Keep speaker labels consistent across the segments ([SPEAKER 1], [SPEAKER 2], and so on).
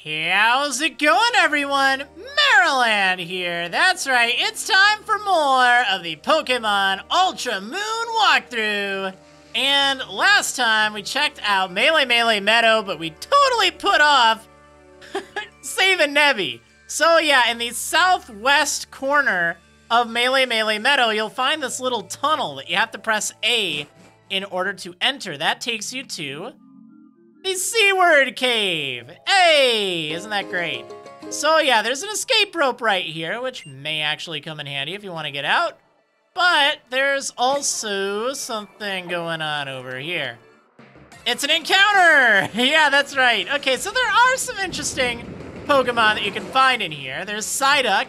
[SPEAKER 1] How's it going, everyone? Marriland here. That's right, it's time for more of the Pokemon Ultra Moon walkthrough. And last time we checked out Melemele Meadow, but we totally put off saving Nebby. So yeah, in the southwest corner of Melemele Meadow, you'll find this little tunnel that you have to press A in order to enter. That takes you to the Seaward Cave. Hey, isn't that great? So yeah, there's an escape rope right here, which may actually come in handy if you want to get out. But there's also something going on over here. It's an encounter! Yeah, that's right. Okay, so there are some interesting Pokemon that you can find in here. There's Psyduck,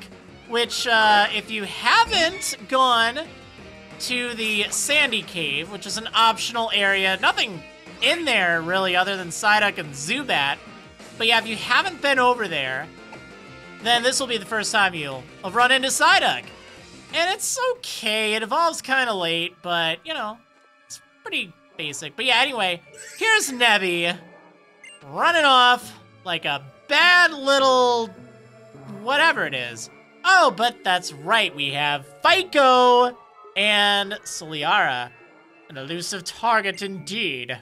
[SPEAKER 1] which if you haven't gone to the Sandy Cave, which is an optional area, nothing in there really other than Psyduck and Zubat. But yeah, if you haven't been over there, then this will be the first time you'll run into Psyduck. And it's okay, it evolves kind of late, but you know, it's pretty basic. But yeah, anyway, here's Nebby running off like a bad little whatever it is. Oh, but that's right, we have Fico and Soliara. An elusive target indeed.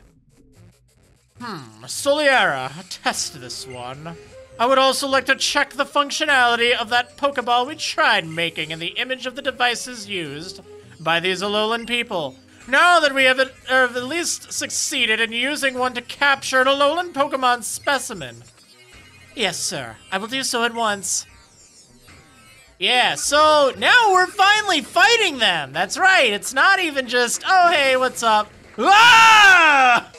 [SPEAKER 1] Soliara, test this one. I would also like to check the functionality of that Pokeball we tried making in the image of the devices used by these Alolan people. Now that we have at least succeeded in using one to capture an Alolan Pokemon specimen. Yes, sir. I will do so at once. Yeah, so now we're finally fighting them. That's right. It's not even just, oh, hey, what's up? Ah!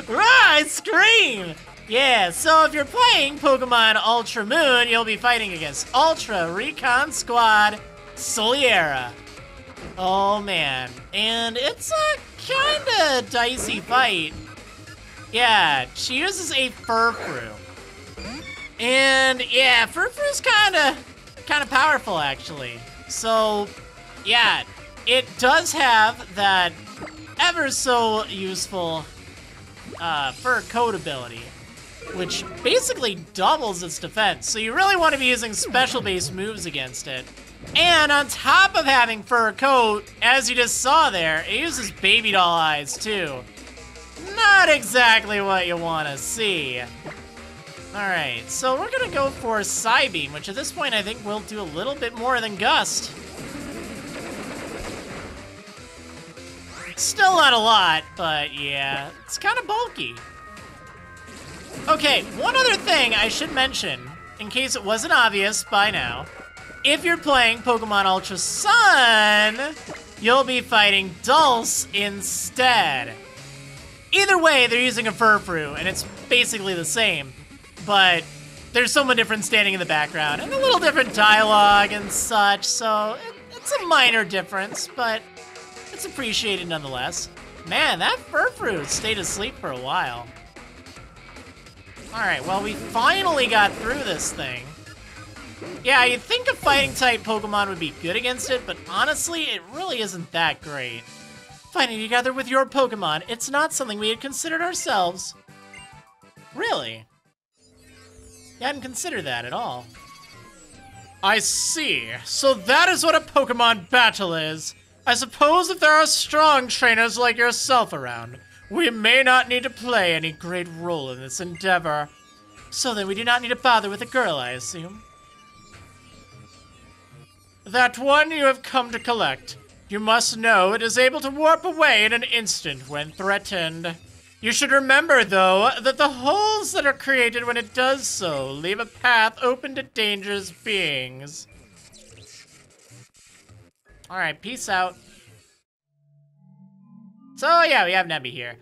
[SPEAKER 1] I scream! Yeah, so if you're playing Pokemon Ultra Moon, you'll be fighting against Ultra Recon Squad Soliara. Oh man, and it's a kinda dicey fight. Yeah, she uses a Furfrou. And yeah, Furfrou's kinda powerful actually. So yeah, it does have that ever so useful fur coat ability, which basically doubles its defense. So you really want to be using special base moves against it. And on top of having fur coat, as you just saw there, it uses baby doll eyes too. Not exactly what you want to see. Alright, so we're gonna go for Psybeam, which at this point I think will do a little bit more than Gust. Still not a lot, but yeah, it's kind of bulky. Okay, one other thing I should mention, in case it wasn't obvious by now. If you're playing Pokemon Ultra Sun, you'll be fighting Dulce instead. Either way, they're using a Furfrou, and it's basically the same. But there's someone different standing in the background, and a little different dialogue and such, so it's a minor difference, but it's appreciated nonetheless. Man, that Furfrou stayed asleep for a while. Alright, well, we finally got through this thing. Yeah, you'd think a fighting-type Pokemon would be good against it, but honestly, it really isn't that great. Fighting together with your Pokemon, it's not something we had considered ourselves. Really? You hadn't considered that at all. I see. So that is what a Pokemon battle is. I suppose if there are strong trainers like yourself around, we may not need to play any great role in this endeavor. So then we do not need to bother with a girl, I assume. That one you have come to collect. You must know it is able to warp away in an instant when threatened. You should remember, though, that the holes that are created when it does so leave a path open to dangerous beings. Alright, peace out. So yeah, we have Nebby here.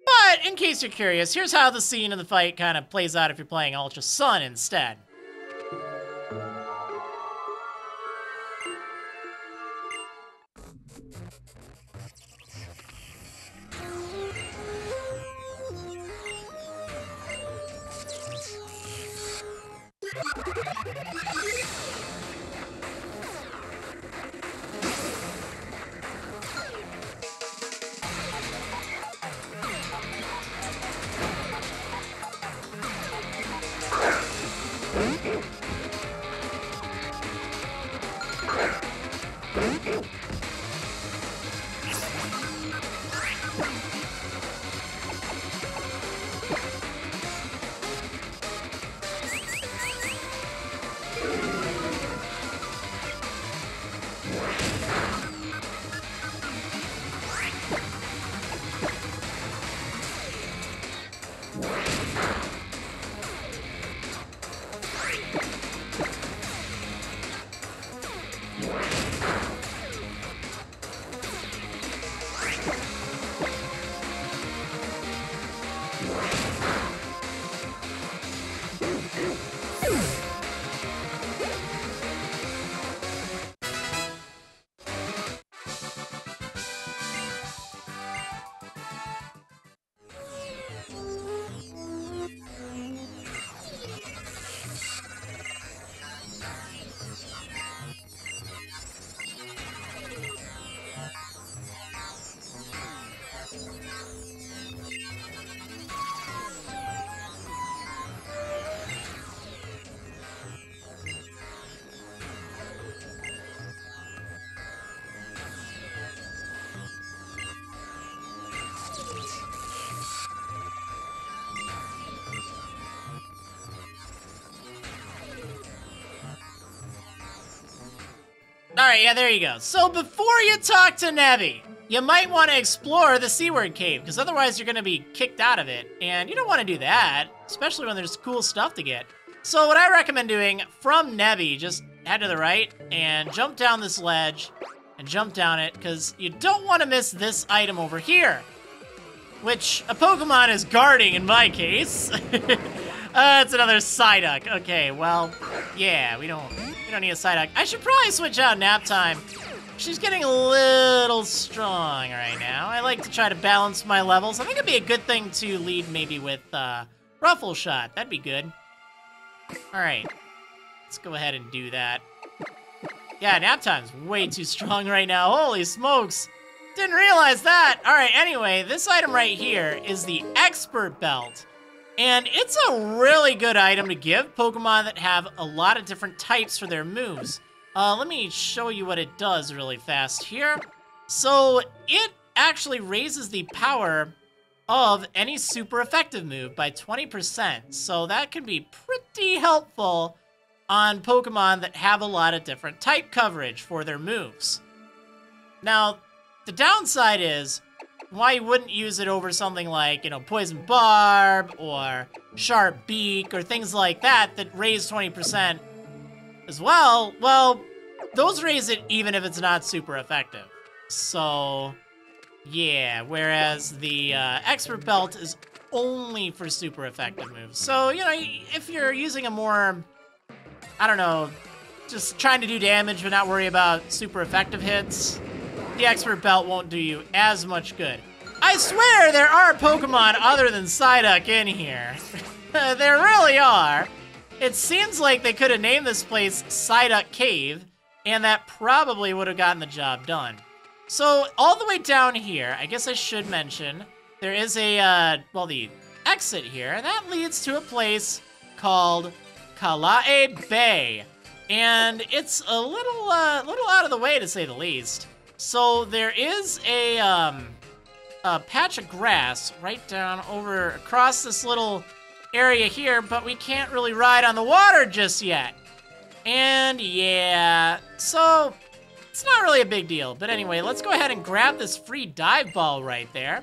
[SPEAKER 1] But in case you're curious, here's how the scene of the fight kind of plays out if you're playing Ultra Sun instead. Alright, yeah, there you go. So before you talk to Nebby, you might want to explore the Seaward Cave, because otherwise you're going to be kicked out of it, and you don't want to do that, especially when there's cool stuff to get. So what I recommend doing from Nebby, just head to the right, and jump down this ledge, and jump down it, because you don't want to miss this item over here, which a Pokemon is guarding in my case. It's another Psyduck. Okay, well, yeah, we don't need a Psyduck. I should probably switch out Nap Time. She's getting a little strong right now. I like to try to balance my levels. I think it'd be a good thing to lead maybe with Ruffle Shot. That'd be good. All right, let's go ahead and do that. Yeah, Nap Time's way too strong right now. Holy smokes. Didn't realize that. All right, anyway, this item right here is the Expert Belt. And it's a really good item to give Pokemon that have a lot of different types for their moves. Let me show you what it does really fast here. So it actually raises the power of any super effective move by 20%. So that can be pretty helpful on Pokemon that have a lot of different type coverage for their moves. Now, the downside is, why you wouldn't use it over something like, you know, Poison Barb or Sharp Beak or things like that that raise 20% as well, well, those raise it even if it's not super effective. So, yeah, whereas the Expert Belt is only for super effective moves. So, you know, if you're using a more, I don't know, just trying to do damage but not worry about super effective hits, the Expert Belt won't do you as much good. I swear there are Pokemon other than Psyduck in here. There really are. It seems like they could have named this place Psyduck Cave, and that probably would have gotten the job done. So, all the way down here, I guess I should mention, there is a, well, the exit here, and that leads to a place called Kala'e Bay. And it's a little out of the way, to say the least. So there is a patch of grass right down over across this little area here, but we can't really ride on the water just yet. And yeah, so it's not really a big deal. But anyway, let's go ahead and grab this free dive ball right there.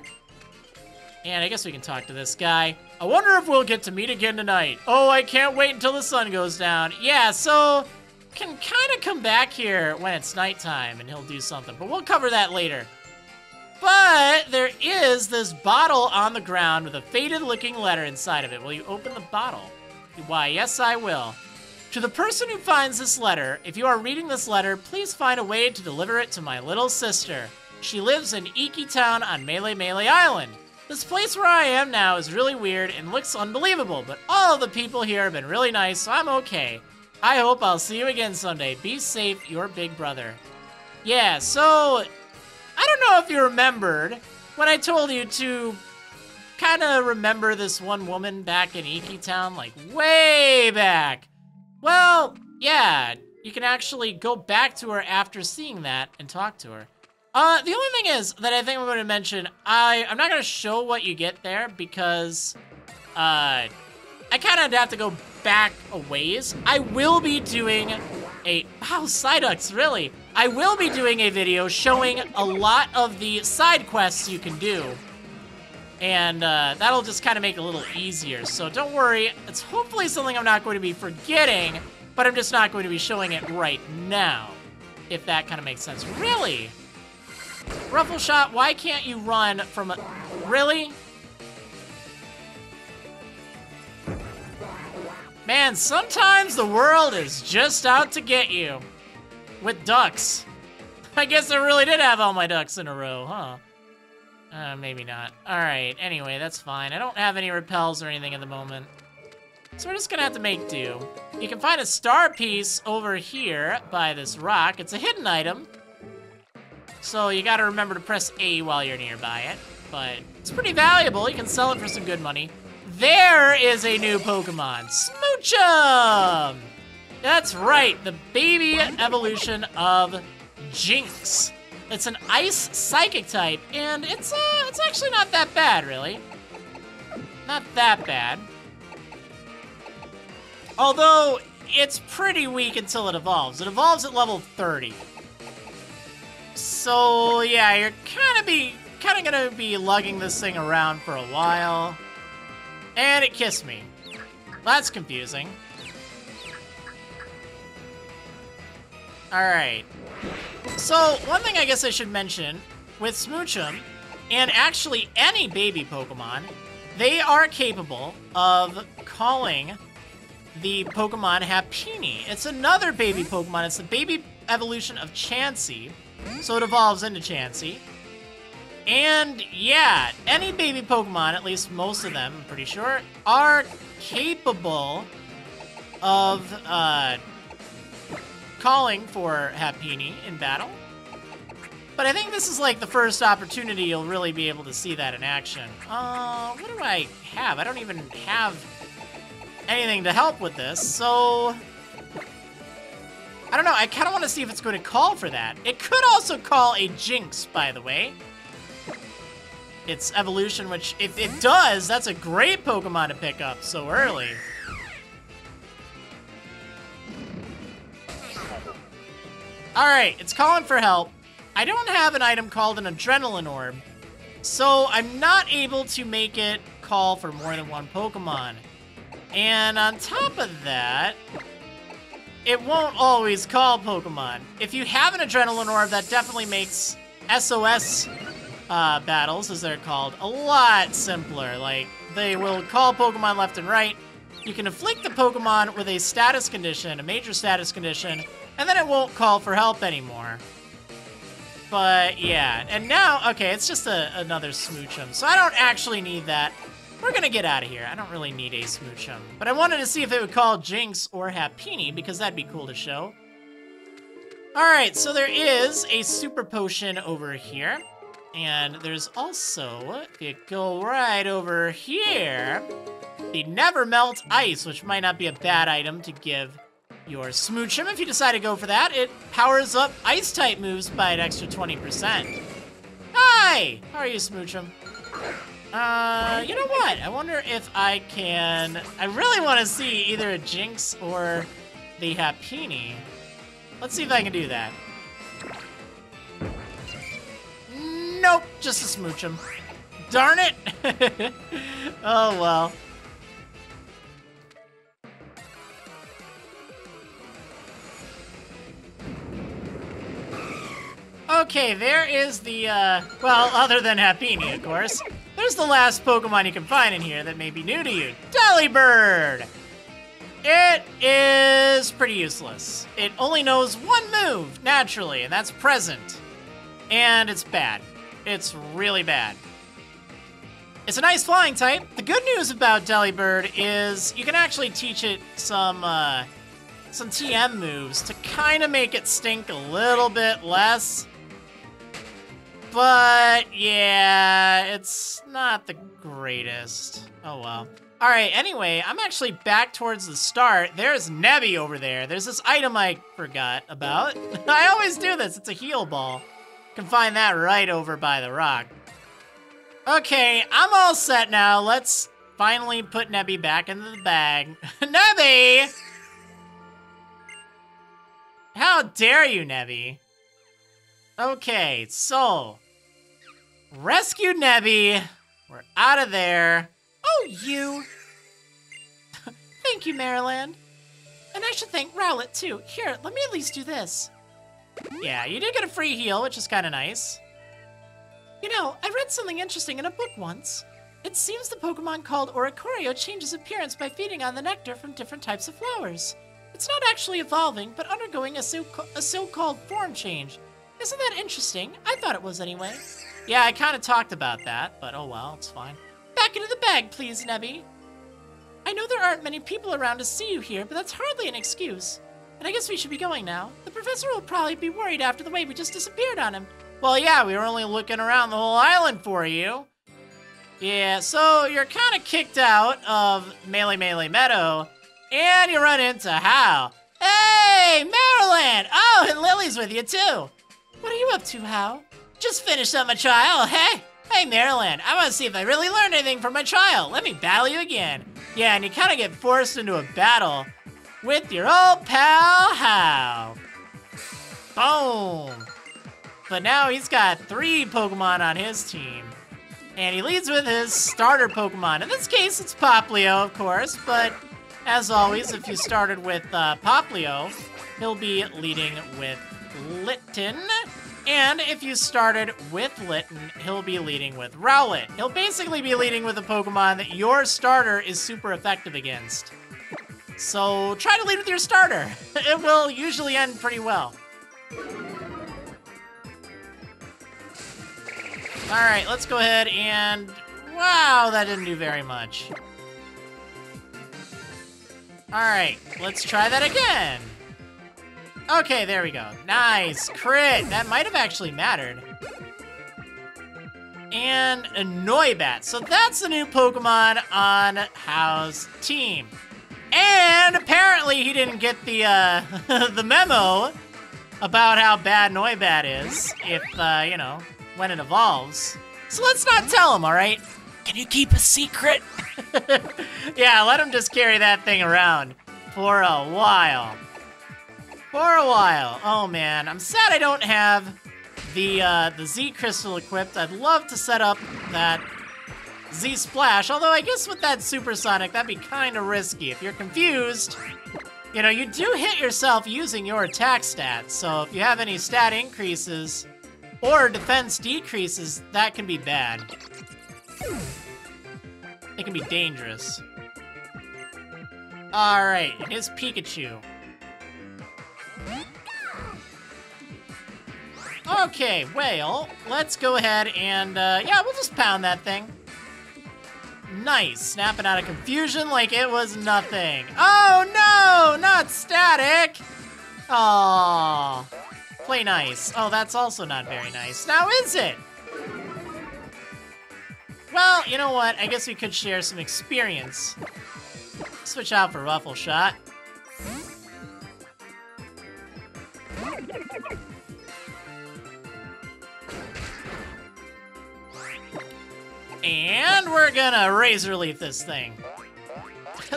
[SPEAKER 1] And I guess we can talk to this guy. I wonder if we'll get to meet again tonight. Oh, I can't wait until the sun goes down. Yeah, so can kind of come back here when it's nighttime and he'll do something, but we'll cover that later. But there is this bottle on the ground with a faded looking letter inside of it. Will you open the bottle? Why, yes, I will. To the person who finds this letter, if you are reading this letter, please find a way to deliver it to my little sister. She lives in Iki Town on Melemele Island. This place where I am now is really weird and looks unbelievable, but all of the people here have been really nice, so I'm okay. I hope I'll see you again someday. Be safe, your big brother. Yeah, so I don't know if you remembered when I told you to kind of remember this one woman back in Iki Town, like way back. Well, yeah, you can actually go back to her after seeing that and talk to her. The only thing is that I think I'm going to mention, I'm not going to show what you get there because, I kind of have to go back a ways. I will be doing wow, Psyducks, really. I will be doing a video showing a lot of the side quests you can do. And that'll just kind of make it a little easier. So don't worry, it's hopefully something I'm not going to be forgetting, but I'm just not going to be showing it right now, if that kind of makes sense. Really? Ruffle Shot, why can't you run from a... Really? Man, sometimes the world is just out to get you. With ducks. I guess I really did have all my ducks in a row, huh? Maybe not. Alright, anyway, that's fine. I don't have any repels or anything at the moment. So we're just gonna have to make do. You can find a star piece over here by this rock. It's a hidden item. So you gotta remember to press A while you're nearby it. But it's pretty valuable. You can sell it for some good money. There is a new Pokemon, Smoochum! That's right, the baby evolution of Jinx. It's an ice psychic type, and it's actually not that bad, really. Not that bad. Although, it's pretty weak until it evolves. It evolves at level 30. So, yeah, you're kind of gonna be lugging this thing around for a while. And it kissed me. That's confusing. Alright. So, one thing I guess I should mention, with Smoochum, and actually any baby Pokemon, they are capable of calling the Pokemon Happiny. It's another baby Pokemon. It's the baby evolution of Chansey, so it evolves into Chansey. And yeah, any baby Pokemon, at least most of them, I'm pretty sure, are capable of calling for Happiny in battle. But I think this is like the first opportunity you'll really be able to see that in action. What do I have? I don't even have anything to help with this, so... I don't know, I kind of want to see if it's going to call for that. It could also call a Jinx, by the way. Its evolution, which, if it does, that's a great Pokemon to pick up so early. Alright, it's calling for help. I don't have an item called an Adrenaline Orb, so I'm not able to make it call for more than one Pokemon. And on top of that, it won't always call Pokemon. If you have an Adrenaline Orb, that definitely makes SOS battles, as they're called, a lot simpler. Like, they will call Pokemon left and right. You can afflict the Pokemon with a status condition, a major status condition, and then it won't call for help anymore. But, yeah. And now, okay, it's just another Smoochum, so I don't actually need that. We're gonna get out of here. I don't really need a Smoochum. But I wanted to see if it would call Jinx or Happiny, because that'd be cool to show. Alright, so there is a Super Potion over here. And there's also, if you go right over here, the Never Melt Ice, which might not be a bad item to give your Smoochum. If you decide to go for that, it powers up Ice-type moves by an extra 20%. Hi! How are you, Smoochum? You know what? I wonder if I can... I really want to see either a Jinx or the Happiny. Let's see if I can do that. Nope, just a Smoochum. Darn it! Oh, well. Okay, there is the, well, other than Happiny, of course, there's the last Pokemon you can find in here that may be new to you. Delibird! It is pretty useless. It only knows one move, naturally, and that's Present. And it's bad. It's really bad. It's a nice flying type. The good news about Delibird is you can actually teach it some TM moves to kind of make it stink a little bit less. But, yeah, it's not the greatest. Oh, well. All right, anyway, I'm actually back towards the start. There's Nebby over there. There's this item I forgot about. I always do this. It's a heal ball. You can find that right over by the rock. Okay, I'm all set now. Let's finally put Nebby back into the bag. Nebby! How dare you, Nebby? Okay, so... rescue Nebby. We're out of there. Oh, you. Thank you, Marriland. And I should thank Rowlet, too. Here, let me at least do this. Yeah, you did get a free heal, which is kind of nice. You know, I read something interesting in a book once. It seems the Pokemon called Oricorio changes appearance by feeding on the nectar from different types of flowers. It's not actually evolving, but undergoing a so-called form change. Isn't that interesting? I thought it was anyway. Yeah, I kind of talked about that, but oh well, it's fine. Back into the bag, please, Nebby. I know there aren't many people around to see you here, but that's hardly an excuse. And I guess we should be going now. The professor will probably be worried after the way we just disappeared on him. Well, yeah, we were only looking around the whole island for you. Yeah, so you're kind of kicked out of Melemele Meadow, and you run into Hao. Hey, Marriland! Oh, and Lily's with you, too. What are you up to, Hao? Just finished up my trial, hey? Hey, Marriland, I want to see if I really learned anything from my trial. Let me battle you again. Yeah, and you kind of get forced into a battle with your old pal, Hao. Boom. But now he's got 3 Pokemon on his team. And he leads with his starter Pokemon. In this case, it's Popplio, of course, but as always, if you started with Popplio, he'll be leading with Litten. And if you started with Litten, he'll be leading with Rowlet. He'll basically be leading with a Pokemon that your starter is super effective against. So try to lead with your starter. It will usually end pretty well. All right, let's go ahead and... wow, that didn't do very much. All right, let's try that again. Okay, there we go. Nice, crit. That might have actually mattered. And a Noibat. So that's the new Pokemon on Hao's team. And apparently he didn't get the the memo about how bad Noibat is if, you know, when it evolves. So let's not tell him, all right? Can you keep a secret? Yeah, let him just carry that thing around for a while. Oh man, I'm sad I don't have the Z Crystal equipped. I'd love to set up that Z Splash, although I guess with that Supersonic, that'd be kind of risky. If you're confused, you know, you do hit yourself using your attack stats, so if you have any stat increases or defense decreases, that can be bad. It can be dangerous. Alright, here's Pikachu. Okay, well, let's go ahead and, yeah, we'll just pound that thing. Nice, snapping out of confusion like it was nothing. Oh no, not static! Aww. Play nice. Oh, that's also not very nice. Now is it? Well, you know what? I guess we could share some experience. Switch out for Ruffle Shot. And we're gonna Razor Leaf this thing.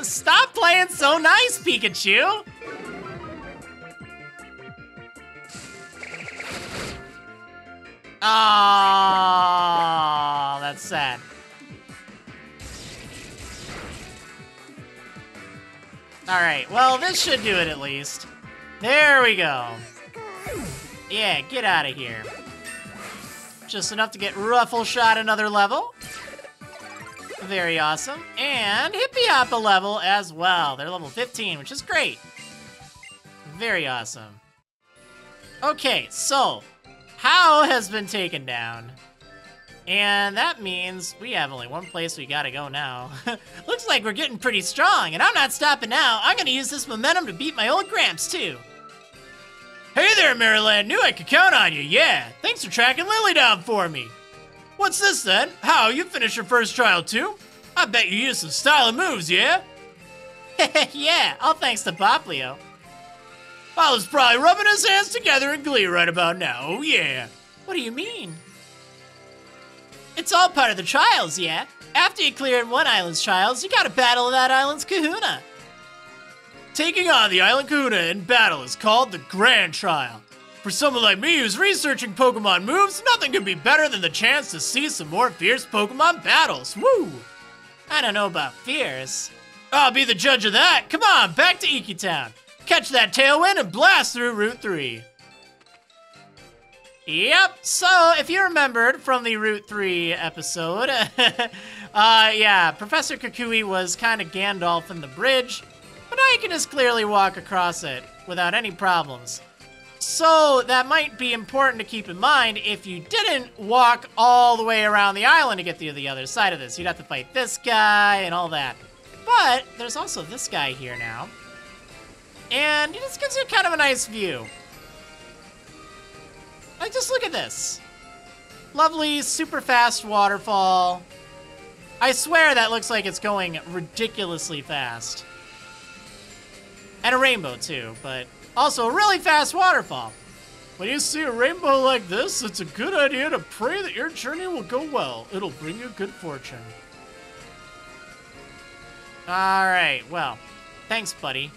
[SPEAKER 1] Stop playing so nice, Pikachu! Oh, that's sad. Alright, well, this should do it at least. There we go. Yeah, get out of here. Just enough to get Ruffle Shot another level. Very awesome. And Hippie Hop a level as well. They're level 15, which is great. Very awesome. Okay, so Hao has been taken down. And that means we have only one place we gotta go now. Looks like we're getting pretty strong, and I'm not stopping now. I'm gonna use this momentum to beat my old Gramps, too. Hey there, Marriland. Knew I could count on you, yeah. Thanks for tracking Lily down for me. What's this, then? How, you finished your first trial, too? I bet you use some styling moves, yeah? Yeah, all thanks to Poplio. Paolo's probably rubbing his hands together in glee right about now, oh yeah. What do you mean? It's all part of the trials, yeah? After you clear one island's trials, you gotta battle that island's kahuna. Taking on the island kahuna in battle is called the Grand Trial. For someone like me who's researching Pokemon moves, nothing could be better than the chance to see some more fierce Pokemon battles, woo! I don't know about fierce. I'll be the judge of that. Come on, back to Iki Town. Catch that tailwind and blast through Route 3. Yep, so if you remembered from the Route 3 episode, yeah, Professor Kukui was kind of Gandalf in the bridge, but now you can just clearly walk across it without any problems. So that might be important to keep in mind if you didn't walk all the way around the island to get to the other side of this. You'd have to fight this guy and all that. But there's also this guy here now. And it just gives you kind of a nice view. Like, just look at this. Lovely, super fast waterfall. I swear that looks like it's going ridiculously fast. And a rainbow, too, but also a really fast waterfall. When you see a rainbow like this, it's a good idea to pray that your journey will go well. It'll bring you good fortune. Alright, well, thanks, buddy.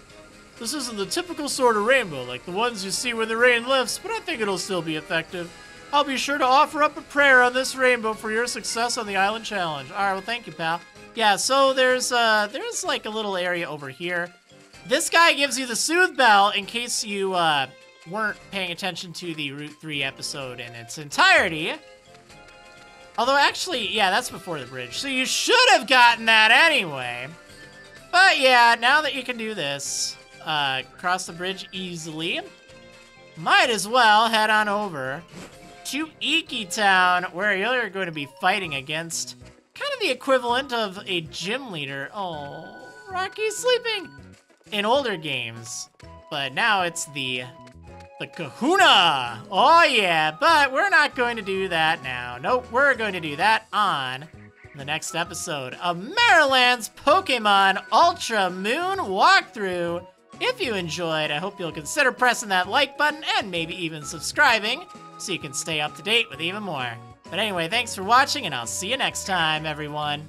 [SPEAKER 1] This isn't the typical sort of rainbow like the ones you see when the rain lifts, but I think it'll still be effective. I'll be sure to offer up a prayer on this rainbow for your success on the island challenge. Alright, well, thank you, pal. Yeah, so there's like a little area over here. This guy gives you the Soothe Bell in case you weren't paying attention to the Route 3 episode in its entirety. Although, actually, yeah, that's before the bridge, so you should have gotten that anyway. But yeah, now that you can do this, cross the bridge easily, might as well head on over to Iki Town, where you're going to be fighting against kind of the equivalent of a gym leader. Oh, Rocky's sleeping in older games, but now it's the Kahuna. Oh yeah, but we're not going to do that now. Nope, we're going to do that on the next episode of Marriland's Pokemon Ultra Moon walkthrough. If you enjoyed, I hope you'll consider pressing that like button and maybe even subscribing so you can stay up to date with even more. But anyway, thanks for watching, and I'll see you next time, everyone.